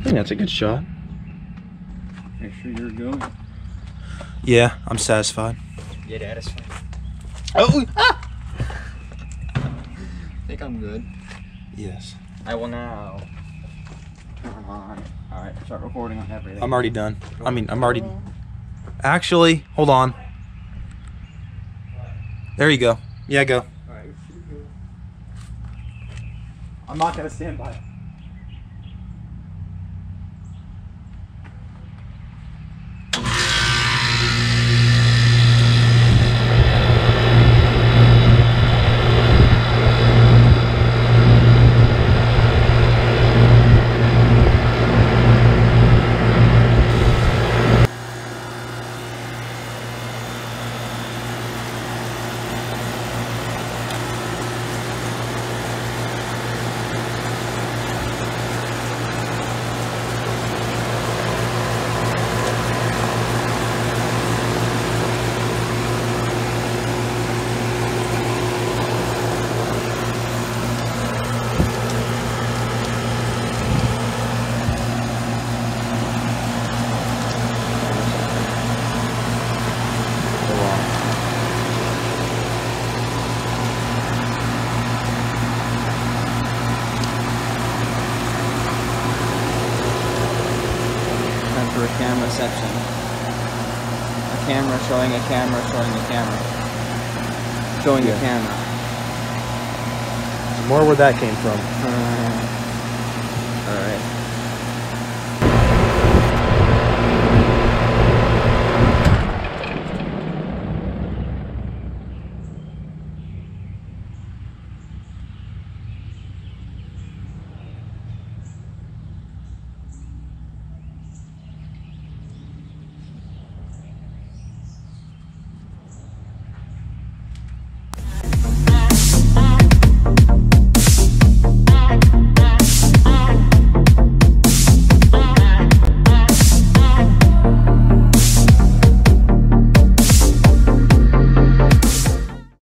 I think that's a good shot. Make sure you're going. Yeah, I'm satisfied. Yeah, that is fine. Oh! Ah! I think I'm good. Yes. I will now turn on. Alright, start recording on everything. I'm already done. I mean, I'm already... Actually, hold on. There you go. Yeah, go. Alright. I'm not gonna stand by it. For a camera section. A camera showing a camera showing a camera. Showing a camera. More where that came from.